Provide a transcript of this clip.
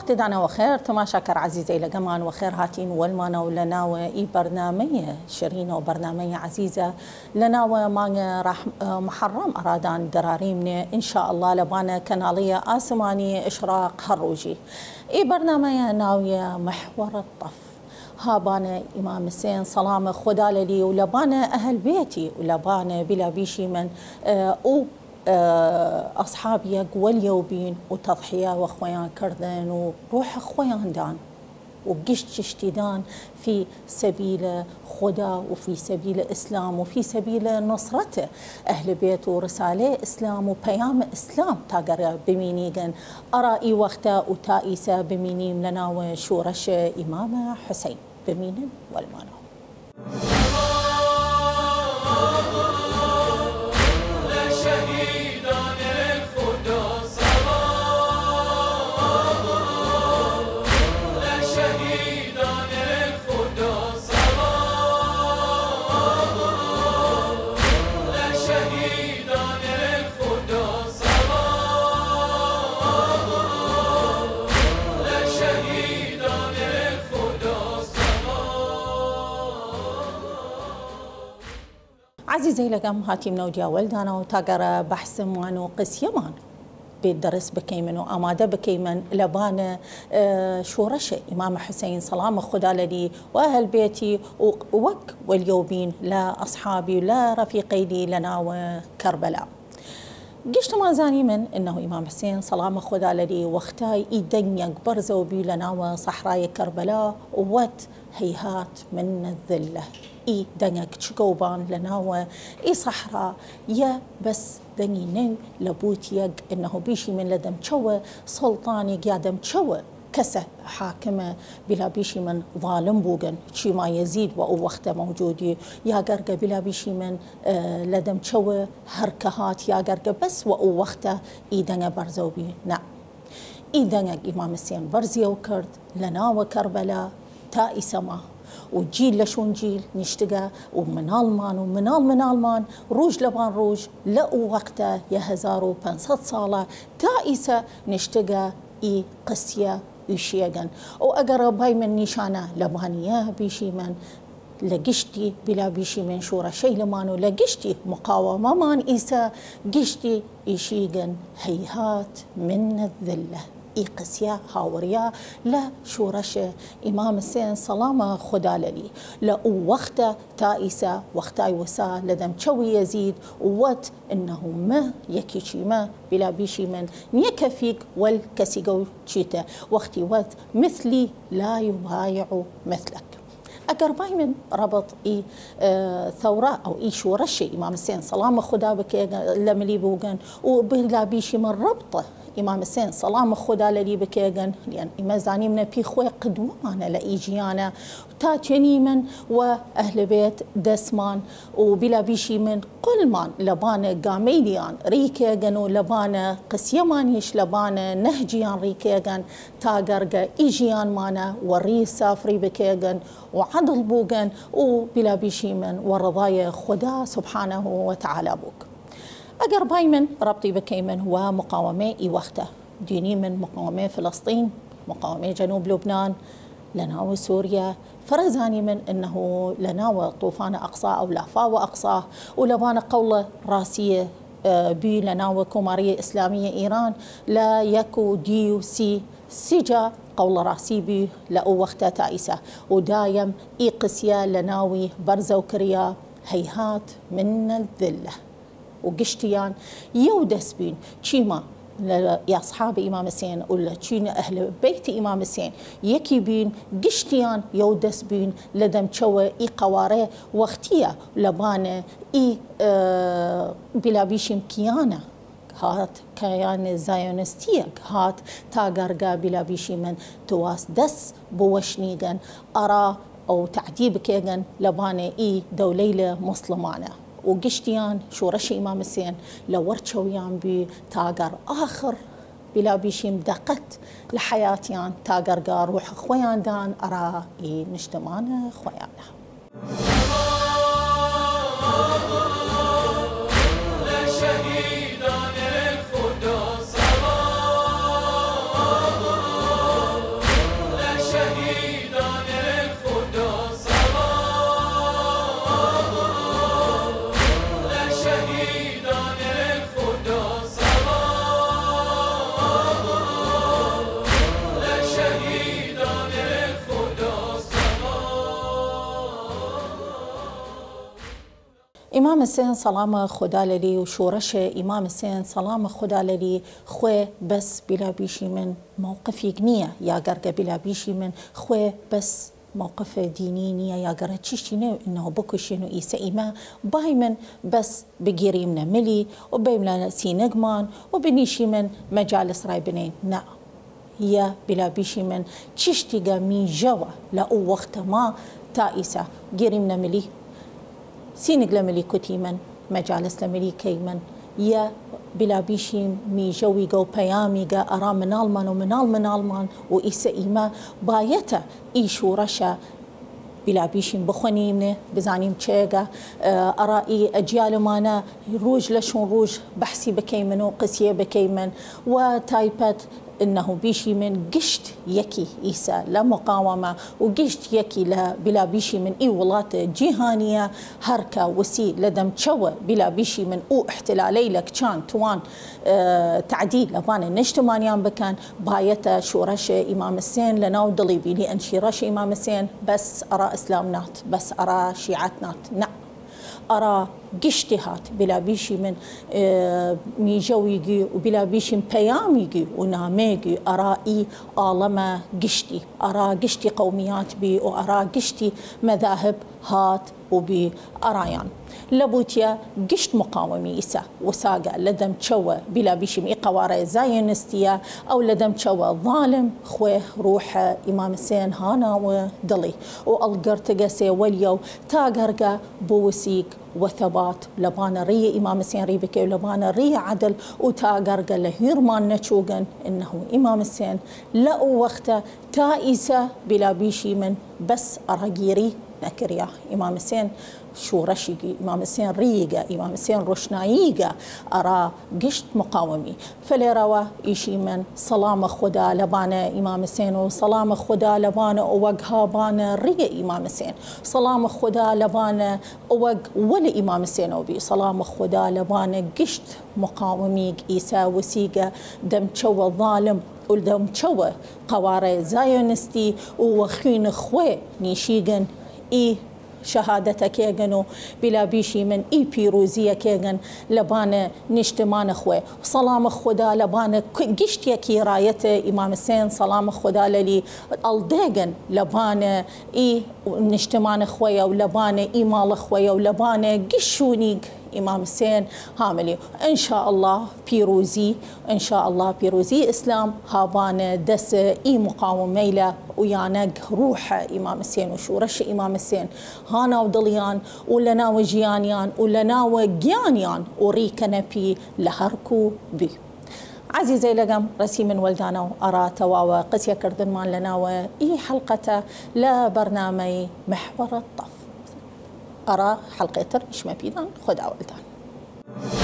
وقت دانا وخير تماشاكر عزيزي لقمان وخير هاتين والمانا ولنا وإي برنامج شرينا وبرنامج عزيزة لنا وما راح محرم أرادان دراريمنا إن شاء الله لبانا كنالية آسماني إشراق هروجي إي برنامج ناوية محور الطف هابانا إمام حسين سلامة خدا لي ولبانا أهل بيتي ولبانا بلا بيشي من أصحابي واليوبين وتضحية وأخويان كردن وروح أخويان دان وقشت اشتدان في سبيل خدا وفي سبيل إسلام وفي سبيل نصرته أهل بيت ورسالة إسلام وبيام إسلام تاقر بمينيغن أرائي وقتا وتائسة بمينيم لنا وشورش إمام حسين بمين والمانو عزيزي لقام هاتي منوديا ولدانا وتاقر بحث موانو قس يمان بالدرس بكيمن وأمادة بكيمن لبانا شورشة إمام حسين سلامة خدا لدي وأهل بيتي ووك واليوبين لا أصحابي ولا رفيقي لي لنا وكربلاء قشت ما زاني من إنه إمام حسين سلامة خدا لدي واختاي إيدنيا برزو بي لنا وصحراء كربلاء ووت هيهات من الذلة إي دنيك تشكوبان لناوة إي صحراء يا بس دني نو لبوت يق إنه بيشي من لدم تشوى سلطاني قادم تشوى كسه حاكمة بلا بيشي من ظالم بوغن شي ما يزيد وقته موجودي يا قرقة بلا بيشي من لدم تشوى هركهات يا قرقة بس وقته إي دنيا برزوبي نعم إي دنيا إمام حسين برزي وكرد لناوة كربلاء تائي سما وجيل لشون جيل نشتقى ومن ألمان ومن ألمان روج لبان روج لقوا وقته يهزارو بنصد صالة تائسة نشتقى إي قسية يشيغن وأقرب هاي من نشانة لبانية بيشي من لقشتي بلا بيشي من شورى شي لمانو لقشتي مقاومة مان إيسا قشتي يشيغن هيهات من الذلة إي قسيا هاوريا لا شورشة إمام حسين سلامة خدا لي لا وقته تائسة وقتاي وسا لدم تشوي يزيد ووت إنه ما يكيشي ما بلا بيشي من نيكفيك والكسيقو تشيته وقتي وت مثلي لا يبايع مثلك أقرباي من ربط إي ثورة أو إي شورشة إمام حسين سلامة خدا بك لملي بوغن وبلا بيشي من ربطه إمام حسين سلامة خدا للي بكيغن لأن إما زاني من بي خوي قدوة مانا لإيجيانا تاتيني من وأهل بيت دسمان وبلا بيشي من كل مان لبانا قاميليان ريكيغن ولبانا قسيمانيش لبانا نهجيان ريكيغن تاقرقا إيجيان مانا وري سافري بكيغن وعدل بوغن وبلا بيشي من ورضايا خدا سبحانه وتعالى بوك أقرباي من ربطي بكيمن هو مقاومة إي وقته ديني من مقاومة فلسطين مقاومة جنوب لبنان لناوي سوريا فرزاني من إنه لناوي طوفان أقصى أو لافاوة أقصى ولبانا قولة راسية بي لناوي كومارية إسلامية إيران لا يكو ديو سي سجا قول راسي بي لأو وقته تائسة ودايم إي قسيا لناوي برزة وكريا هيهات من الذلة وقشتيان يودس بين شيما يا أصحاب إمام حسين ولا شينا أهل بيت إمام حسين يكي بين قشتيان يودس بين لدم شوى إي قواري وقتيا لبانة إي بلا بيشم كيانا هات كيان زايونستيك هات تاقرقا بلا بيشي من تواس دس بوشنيغن أرى أو تعديب كيغن لبانة إي دوليلة مسلمانة وقشتيان شورش إمام حسين لورتشويان بي تاقر آخر بلا بيشي مدقت لحياتيان تاقر قار روح خويان دان أرى إي نجتمان خويانا حسين سلامة خدا للي وشورش إمام حسين سلامة خدا للي خوي بس بلا بيشي من موقف يقنية يا قرقة بلا بيشي من خوي بس موقف دينينية يا قرقة تشيشينو إنه بكوشينو إيسا إيما بايمن بس بقيري من ملي وبيملا سينقمان وبنيشي من مجالس راي بنين نعم يا بلا بيشي من تشتيقا مي جوا لأو وقت ما تائسة قيري من ملي سينق لملي كتيمن مجالس لملي كيمن يا بلا بيشي مي جوي جو بيامي جا أرى من ألمان ومن ألمان وإيسا إيما بايتا إيشو رشا بلا بيشين بخوني منه بزانيم تشيغا أرائي أجيال مانا روج لشون روج بحسي بكيمن وقسية بكيمن وتايبت إنه بيشي من قشت يكي إيسا لمقاومة وقشت يكي بلا بيشي من إي ولات جيهانية هركة وسي لدم تشوى بلا بيشي من أو احتلالي لك كان توان تعديل لبانا نجتمانيان بكان بايتا شورش إمام حسين لناو ضليبي لأن شيرش إمام حسين بس أرى إسلامنات بس أرى شيعتنات نعم أرى قشتهات بلا بيشي من ميجويجي وبلا بيشي من بياميجي وناميجي أرائي عالم قشتي أرى قشتي قوميات بي وأرى قشتي مذاهب هات وبي أرايان لبوتيا قشت مقاومي إسا وساقا لدم تشوى بلا بيشي من قواري زاينستيا أو لدم تشوى ظالم خويه روح إمام حسين هانا ودلي والقرتقا سيوليو تاقرقا بوسيق وثبات لبانا ري إمام حسين ريبكي ولبانا ري عدل وتاقرقا لهيرمان نتشوغن إنه إمام حسين لأو وقتا تائسة بلا بيشي من بس أرقيري نكريا إمام حسين شورشيقي إمام حسين ريقة إمام حسين رشنايقة أرى قشت مقاومي فليروا إيشي من صلام خدا لبانا إمام حسين وصلام خدا لبانا أوقها بانا ريقة إمام حسين صلام خدا لبانا أوق ولا إمام حسين وبي صلام خدا لبانا قشت مقاومي إيسا وسيقة دم تشوى الظالم ودم تشوى قواري زايونستي وخين خوي نيشيغن إي شهادتك كيغنو بلا بيشي من إي بيروزية كيغن لبانا نجتمان أخوي صلام خدا لبانا قشت يكي راية إمام حسين صلام خدا للي الديغن لبانا إي نجتمان أخوي ولبانا إي مال أخوي ولبانا قشونيق إمام حسين هاملي إن شاء الله بيروزي إن شاء الله بيروزي إسلام هابانا دس إي مقاوم ميلة ويانق روح إمام حسين وشورش إمام حسين هانا وضليان ولنا وجيانيان ولنا وجيانيان وريكنا بي لهركو بي عزيزي لقم رسي من ولدانا أرى تواوى قسيا كردن مان لنا وإي حلقة لبرنامج محور الطف أرى حلقة مش مبيدان خدا ولدان